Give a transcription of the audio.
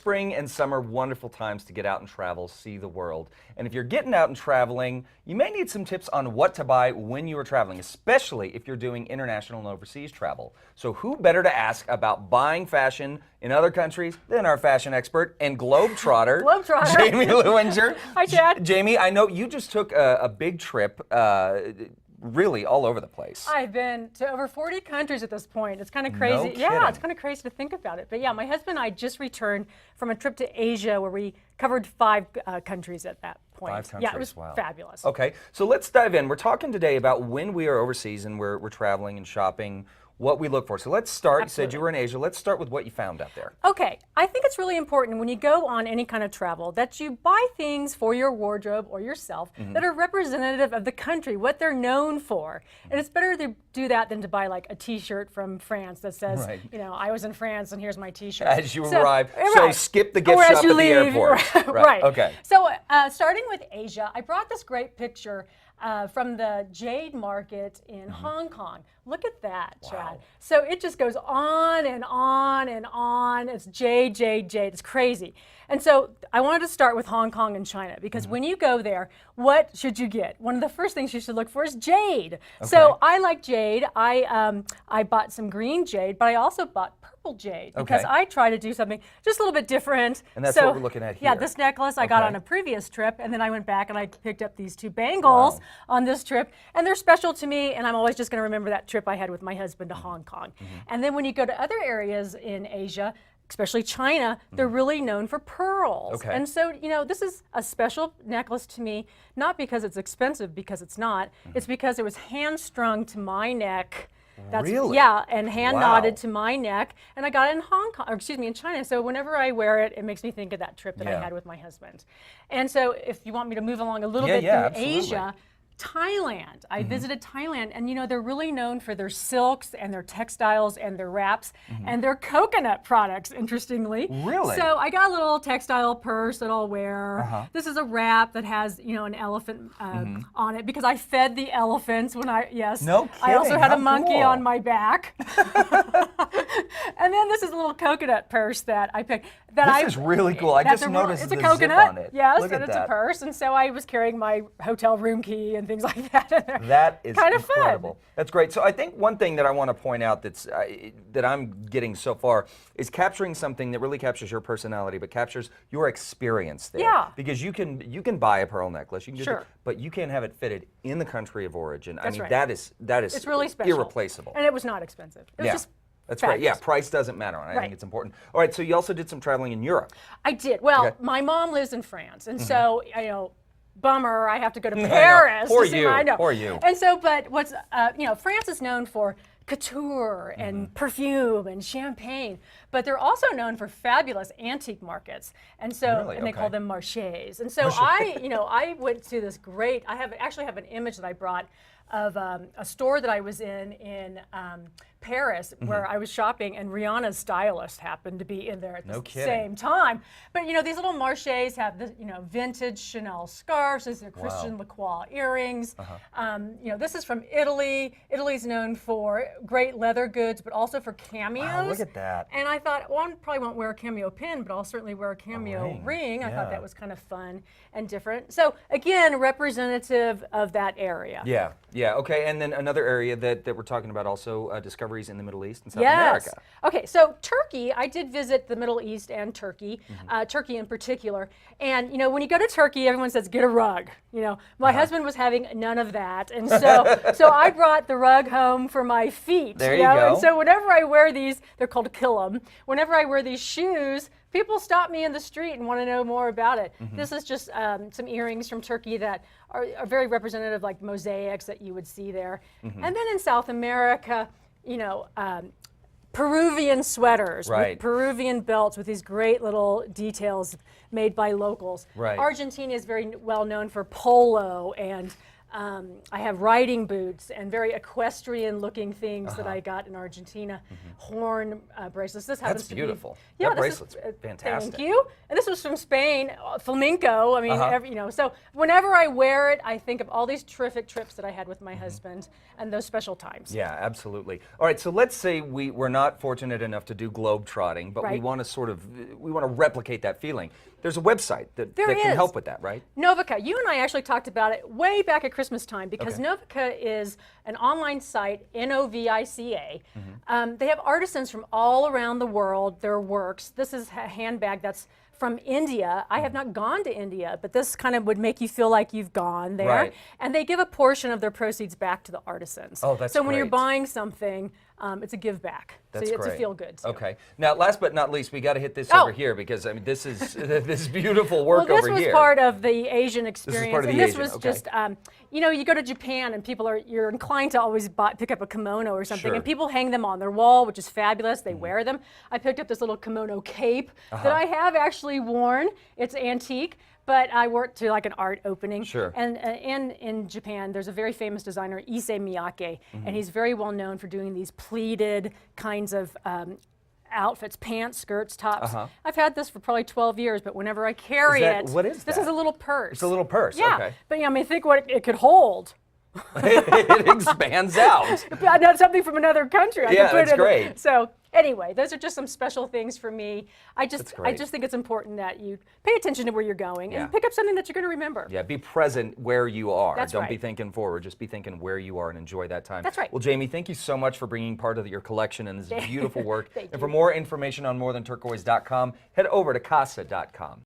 spring and summer, wonderful times to get out and travel, see the world. And if you're getting out and traveling, you may need some tips on what to buy when you are traveling, especially if you're doing international and overseas travel. So who better to ask about buying fashion in other countries than our fashion expert and globetrotter, Jamie Lewinger. Hi, Chad. Jamie, I know you just took a big trip, really all over the place. I've been to over 40 countries at this point. It's kind of crazy. No kidding. Yeah, it's kind of crazy to think about it. But yeah, my husband and I just returned from a trip to Asia where we covered 5 countries at that point. 5 countries, yeah, it was wow. fabulous. Okay, so let's dive in. We're talking today about when we are overseas and we're traveling and shopping, what we look for. So let's start. Absolutely. You said you were in Asia. Let's start with what you found out there. Okay, I think it's really important when you go on any kind of travel that you buy things for your wardrobe or yourself that are representative of the country, what they're known for. And it's better to do that than to buy like a t-shirt from France that says, you know, I was in France and here's my t-shirt. As you arrive, so skip the gift or shop as you at leave. the airport. Right. Okay. So starting with Asia, I brought this great picture from the jade market in Hong Kong. Look at that, Chad. So it just goes on and on and on. It's jade, jade, jade. It's crazy. And so I wanted to start with Hong Kong and China because when you go there, what should you get? One of the first things you should look for is jade. Okay. So I like jade. I bought some green jade, but I also bought purple jade because I try to do something just a little bit different. And that's what we're looking at here. Yeah, this necklace I got on a previous trip, and then I went back and I picked up these 2 bangles on this trip, and they're special to me, and I'm always just going to remember that trip I had with my husband to Hong Kong. And then when you go to other areas in Asia, especially China, they're really known for pearls. Okay. And so, you know, this is a special necklace to me, not because it's expensive, because it's not. It's because it was hand-strung to my neck. Really? Yeah, and hand knotted to my neck, and I got it in Hong Kong, or excuse me, in China. So whenever I wear it, it makes me think of that trip that I had with my husband. And so if you want me to move along a little bit through Asia, Thailand. I visited Thailand, and you know, they're really known for their silks and their textiles and their wraps and their coconut products, interestingly. Really? So I got a little textile purse that I'll wear. This is a wrap that has, you know, an elephant on it because I fed the elephants when I, No kidding. I also had How a monkey cool. on my back. And then this is a little coconut purse that I picked. This is really cool. I just noticed it's a the coconut. zip on it. Yes, Look and at it's that. a purse. And so I was carrying my hotel room key and things like that in there. That is kind of incredible. fun. That's great. So I think one thing that I want to point out that's that I'm getting so far is capturing something that really captures your personality, but captures your experience there. Yeah. Because you can buy a pearl necklace, you can Sure. but you can't have it fitted in the country of origin. That's I mean, right. that is It's really special. irreplaceable. And it was not expensive. It was just That's right. Yeah, fabulous. price doesn't matter, and I think it's important. All right, so you also did some traveling in Europe. I did. Well, my mom lives in France, and so, you know, bummer, I have to go to Paris. Poor to see you. I know. Poor you. And so, but what's, you know, France is known for couture and perfume and champagne, but they're also known for fabulous antique markets. And so, and they call them marchés. And so you know, I went to this great, actually have an image that I brought of a store that I was in Paris where I was shopping, and Rihanna's stylist happened to be in there at the same time. But you know, these little marchés have the, you know, vintage Chanel scarves. These are Christian Lacroix earrings. You know, this is from Italy. Italy's known for great leather goods, but also for cameos. Wow, look at that. And I thought, well, I probably won't wear a cameo pin, but I'll certainly wear a cameo ring. I thought that was kind of fun and different. So again, representative of that area. Yeah, yeah, okay. And then another area that we're talking about also, discoveries in the Middle East and South America. Okay, so Turkey, I did visit the Middle East and Turkey, Turkey in particular. And you know, when you go to Turkey, everyone says, get a rug. You know, my husband was having none of that. And so I brought the rug home for my feet. There you go. And so whenever I wear these, they're called kilim, whenever I wear these shoes, people stop me in the street and want to know more about it. This is just some earrings from Turkey that are very representative, like mosaics that you would see there. And then in South America, you know, Peruvian sweaters with Peruvian belts with these great little details made by locals. Argentina is very well known for polo and I have riding boots and very equestrian-looking things that I got in Argentina. Horn bracelets. This happens That's beautiful. Yeah, that bracelet's fantastic. Thank you. And this was from Spain, flamenco. I mean, you know. So whenever I wear it, I think of all these terrific trips that I had with my husband and those special times. Yeah, absolutely. All right, so let's say we're not fortunate enough to do globe trotting, but we want to we want to replicate that feeling. There's a website that can help with that, right? Novica. You and I actually talked about it way back at Christmas time because Novica is an online site, Novica. They have artisans from all around the world, their works. This is a handbag that's from India. I have not gone to India, but this kind of would make you feel like you've gone there. Right. And they give a portion of their proceeds back to the artisans. Oh, that's so when you're buying something, it's a give back. That's so great. It's a feel good. Too. Okay. Now, last but not least, we got to hit this over here because I mean, this is this beautiful work over here. Well, this was part of the Asian experience, This is part of the and this Asian, was just, you know, you go to Japan and you're inclined to always pick up a kimono or something, and people hang them on their wall, which is fabulous. They wear them. I picked up this little kimono cape that I have actually worn. It's antique. But I worked to like an art opening. Sure. And in Japan, there's a very famous designer, Issei Miyake, and he's very well known for doing these pleated kinds of outfits, pants, skirts, tops. I've had this for probably 12 years, but whenever I carry it, what is this that? is a little purse. It's a little purse, yeah. okay. But yeah, I mean, think what it could hold. It expands out. Not something from another country. I Yeah, can put that's it great. So anyway, those are just some special things for me. I just think it's important that you pay attention to where you're going and pick up something that you're going to remember. Yeah, be present where you are. That's Don't right. be thinking forward. Just be thinking where you are and enjoy that time. That's right. Well, Jamie, thank you so much for bringing part of your collection and this beautiful work. Thank and you. for more information on morethanturquoise.com, head over to casa.com.